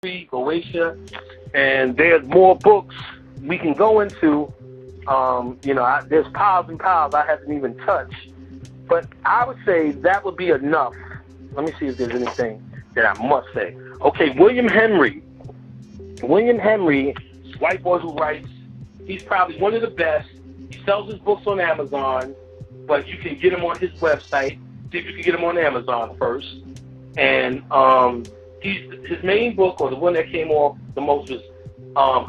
Goetia, and there's more books we can go into. There's piles and piles I haven't even touched, but I would say that would be enough. Let me see if there's anything that I must say. Okay, William Henry, white boy who writes. He's probably one of the best. He sells his books on Amazon, but you can get him on his website. See if you can get him on Amazon first. And his main book, or the one that came off the most, was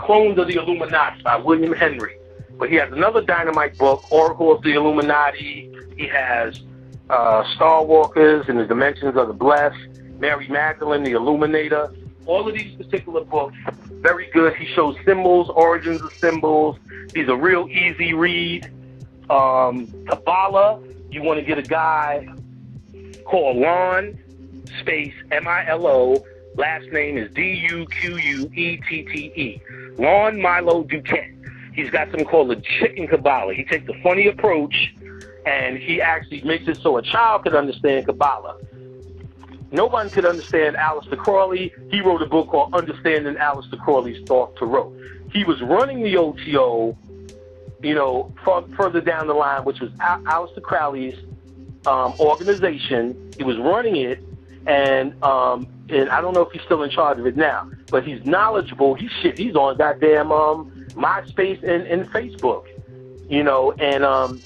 Clones of the Illuminati by William Henry. But he has another dynamite book, Oracle of the Illuminati. He has Star Walkers and the Dimensions of the Blessed, Mary Magdalene, the Illuminator. All of these particular books, very good. He shows symbols, origins of symbols. He's a real easy read. Kabbalah, you want to get a guy called Lon, space Milo, last name is Duquette. Lon Milo Duquette. He's got something called the Chicken Kabbalah. He takes a funny approach, and he actually makes it so a child could understand Kabbalah. No one could understand Aleister Crowley. He wrote a book called Understanding Aleister Crowley's Thought to Rote. He was running the OTO, further down the line, which was Aleister Crowley's organization. He was running it, and I don't know if he's still in charge of it now, but he's knowledgeable. He's on goddamn MySpace and Facebook, and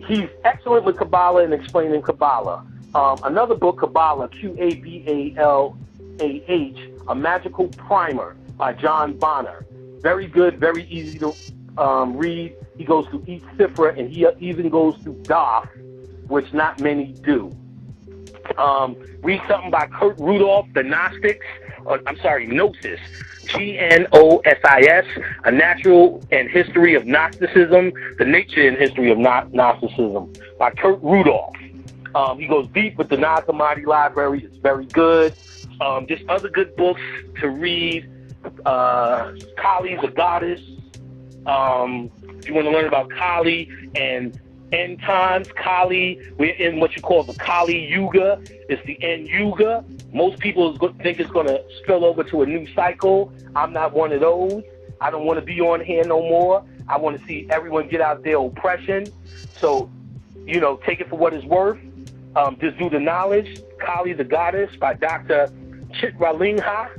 he's excellent with Kabbalah and explaining Kabbalah. Another book, Kabbalah, Qabalah, A Magical Primer by John Bonner. Very good, very easy to read. He goes through each cipher, and he even goes through Daf, which not many do. Read something by Kurt Rudolph, The Gnosis, Gnosis, A Natural and History of Gnosticism, The Nature and History of Gnosticism by Kurt Rudolph. He goes deep with the Nag Hammadi library. It's very good. Just other good books to read. Kali, the goddess. If you want to learn about Kali and end times, Kali, we're in what you call the Kali Yuga. It's the end Yuga. Most people think it's going to spill over to a new cycle. I'm not one of those. I don't want to be on here no more. I want to see everyone get out their oppression. So, take it for what it's worth. Just do the knowledge. Kali the Goddess by Dr. Chitralingha,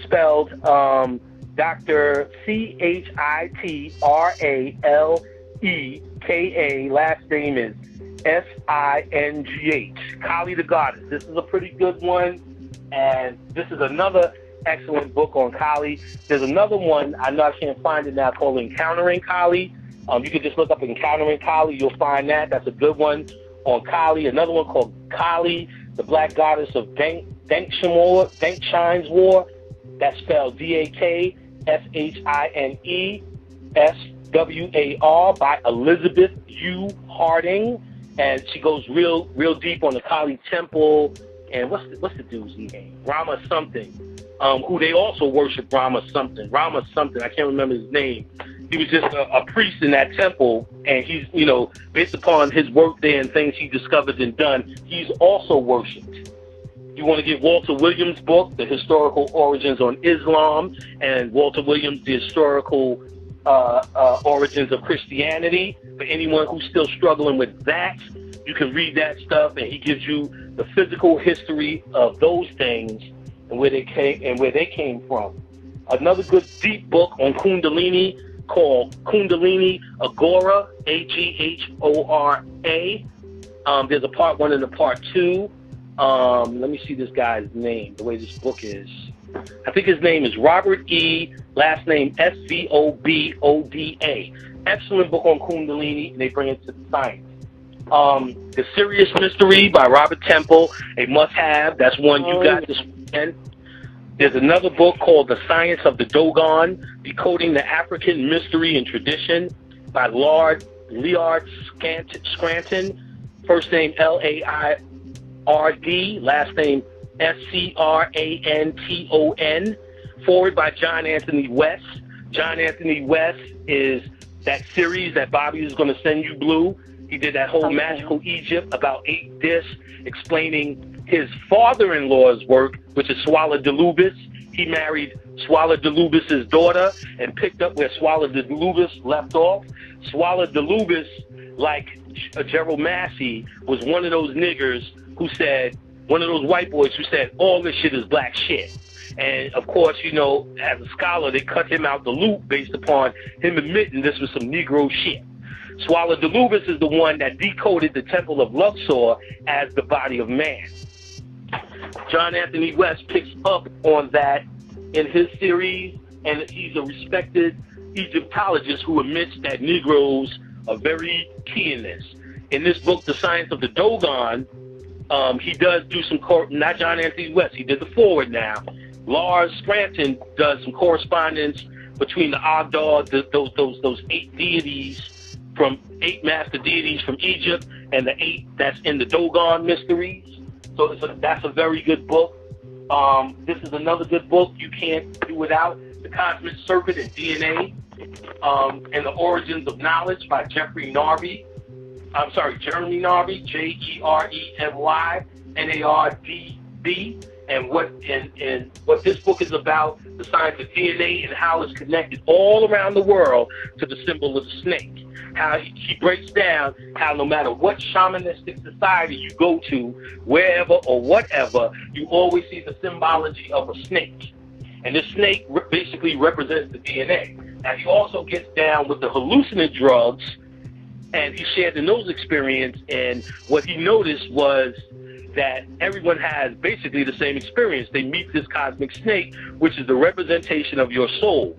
spelled Dr. Chitraleka. Last name is Singh. Kali the Goddess. This is a pretty good one, and this is another excellent book on Kali. There's another one, I know I can't find it now, called Encountering Kali. You can just look up Encountering Kali. You'll find that. That's a good one on Kali. Another one called Kali, the Black Goddess of Dankshine's War. That's spelled DAKSHINESWAR by Elizabeth U. Harding. And she goes real deep on the Kali Temple. And what's the dude's name? Rama something. Who they also worship Rama something. I can't remember his name. He was just a priest in that temple, and he's, based upon his work there and things he discovered and done, he's also worshipped. You want to get Walter Williams' book, The Historical Origins on Islam, and Walter Williams, The Historical Origins of Christianity. For anyone who's still struggling with that, you can read that stuff, and he gives you the physical history of those things and where they came from. Another good deep book on Kundalini called Kundalini Agora, Aghora. There's a part 1 and a part 2. Let me see this guy's name, the way this book is. I think his name is Robert E., last name Svoboda. Excellent book on Kundalini, and they bring it to the science. The Serious Mystery by Robert Temple, a must-have. That's one you got this weekend. There's another book called The Science of the Dogon, Decoding the African Mystery and Tradition by Leard Scranton. First name Laird, last name Scranton. Forward by John Anthony West. John Anthony West is that series that Bobby is going to send you, Blue. He did that whole Magical Egypt, about 8 discs, explaining his father-in-law's work, which is Swala Delubis. he married Swalla Delubis's daughter and picked up where Swalla Delubis left off. Swalla Delubis, like Gerald Massey, was one of those niggers who said, one of those white boys who said, all this shit is black shit. And, of course, you know, as a scholar, they cut him out the loop based upon him admitting this was some Negro shit. Swalla Delubis is the one that decoded the Temple of Luxor as the body of man. John Anthony West picks up on that in his series, and he's a respected Egyptologist who admits that Negroes are very key in this. In this book, The Science of the Dogon, he does do some, not John Anthony West, he did the forward now. Lars Scranton does some correspondence between the Ogdad, those 8 deities from 8 master deities from Egypt, and the 8 that's in the Dogon mysteries. So that's a very good book. This is another good book you can't do without. The Cosmic Serpent and DNA, and the Origins of Knowledge by Jeremy Narby, Jeremy Narby, Nardy. And what this book is about, the science of DNA and how it's connected all around the world to the symbol of the snake. How he breaks down how no matter what shamanistic society you go to, wherever or whatever, you always see the symbology of a snake. And this snake basically represents the DNA. Now he also gets down with the hallucinant drugs, and he shared in those experiences, and what he noticed was that everyone has basically the same experience. They meet this cosmic snake, which is the representation of your soul.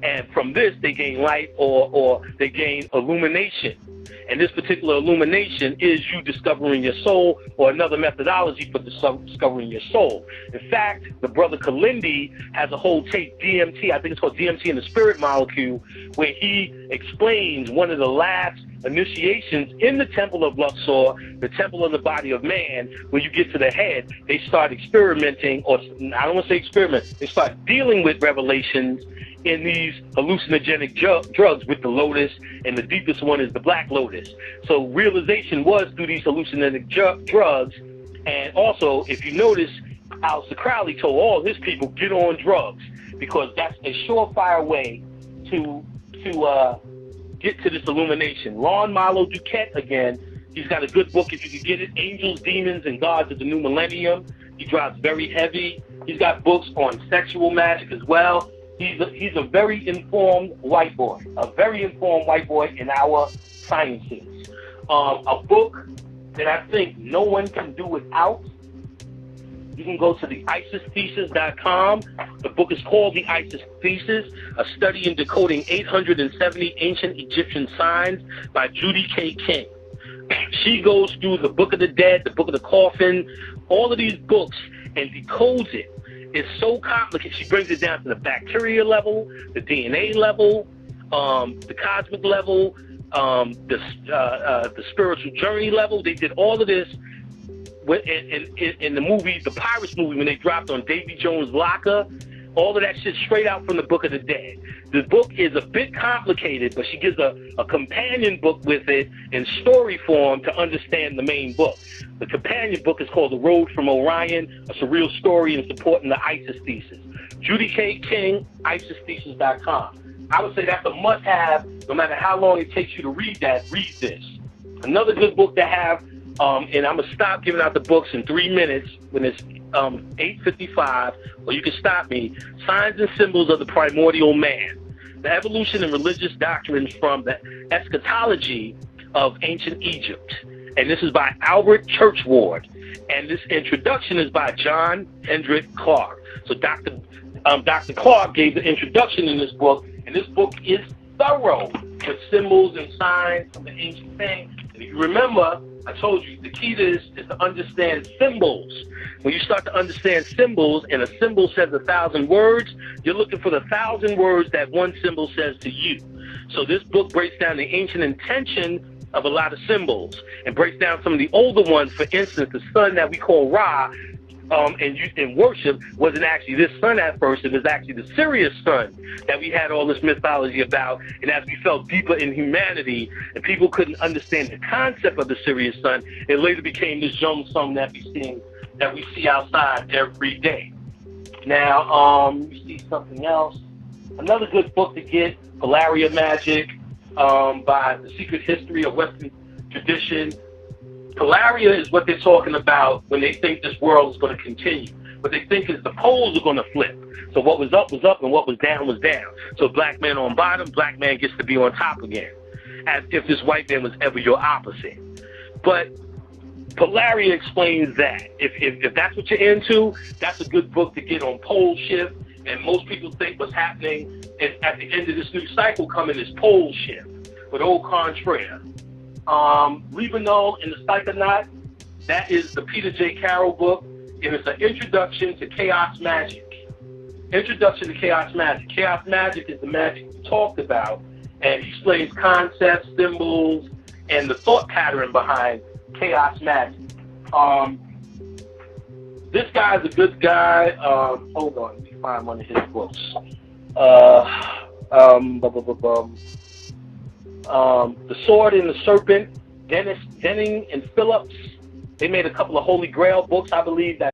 And from this, they gain light or they gain illumination. And this particular illumination is you discovering your soul, or another methodology for discovering your soul. In fact, the brother Kalindi has a whole tape, DMT, I think it's called DMT and the Spirit Molecule, where he explains one of the last initiations in the Temple of Luxor, the Temple of the Body of Man. When you get to the head, they start experimenting, or I don't want to say experiment, they start dealing with revelations in these hallucinogenic drugs with the lotus, and the deepest one is the black lotus. So realization was through these hallucinogenic drugs. And also, if you notice, Aleister Crowley told all his people, get on drugs, because that's a surefire way to get to this illumination. Ron Malo Duquette, again, he's got a good book if you can get it, Angels, Demons, and Gods of the New Millennium. He drops very heavy. He's got books on sexual magic as well. He's a very informed white boy, in our sciences. A book that I think no one can do without, you can go to the IsisThesis.com. The book is called The Isis Thesis, a study in decoding 870 ancient Egyptian signs by Judy K. King. She goes through the Book of the Dead, the Book of the Coffin, all of these books, and decodes it. It's so complicated. She brings it down to the bacteria level, the DNA level, the cosmic level, the spiritual journey level. They did all of this in the movie, the Pirates movie, when they dropped on Davy Jones' locker. All of that shit straight out from the Book of the Dead. The book is a bit complicated, but she gives a companion book with it in story form to understand the main book. The companion book is called The Road from Orion, a surreal story in supporting the Isis Thesis. Judy K. King, IsisThesis.com. I would say that's a must-have. No matter how long it takes you to read that, read this. Another good book to have, and I'm going to stop giving out the books in 3 minutes when it's 8:55, or you can stop me. Signs and Symbols of the Primordial Man. The Evolution and Religious Doctrines from the Eschatology of Ancient Egypt. And this is by Albert Churchward. And this introduction is by John Hendrick Clark. So Dr. Clark gave the introduction in this book, and this book is thorough with symbols and signs from the ancient thing. And if you remember, I told you the key to this is to understand symbols. When you start to understand symbols, and a symbol says 1,000 words, you're looking for the 1,000 words that one symbol says to you. So this book breaks down the ancient intention of a lot of symbols and breaks down some of the older ones. For instance, the sun that we call Ra, and used in worship wasn't actually this sun at first. It was actually the Sirius sun that we had all this mythology about. And as we fell deeper in humanity and people couldn't understand the concept of the Sirius sun, it later became this young sun that we see outside every day. Now, you see something else. Another good book to get, Polaria Magic, by The Secret History of Western Tradition. Polaria is what they're talking about when they think this world is going to continue. What they think is the poles are going to flip. So what was up, and what was down, was down. So black man on bottom, black man gets to be on top again, as if this white man was ever your opposite. But Polaria explains that. If that's what you're into, that's a good book to get on pole shift. And most people think what's happening is at the end of this new cycle coming is pole shift, but au contraire. Libanol and the Psychonaut, that is the Peter J. Carroll book, and it's an introduction to chaos magic. Introduction to chaos magic. Chaos magic is the magic we talked about, and he explains concepts, symbols, and the thought pattern behind chaos magic. This guy's a good guy. Hold on, let me find one of his books. The Sword and the Serpent, Denning and Phillips. They made a couple of Holy Grail books, I believe, that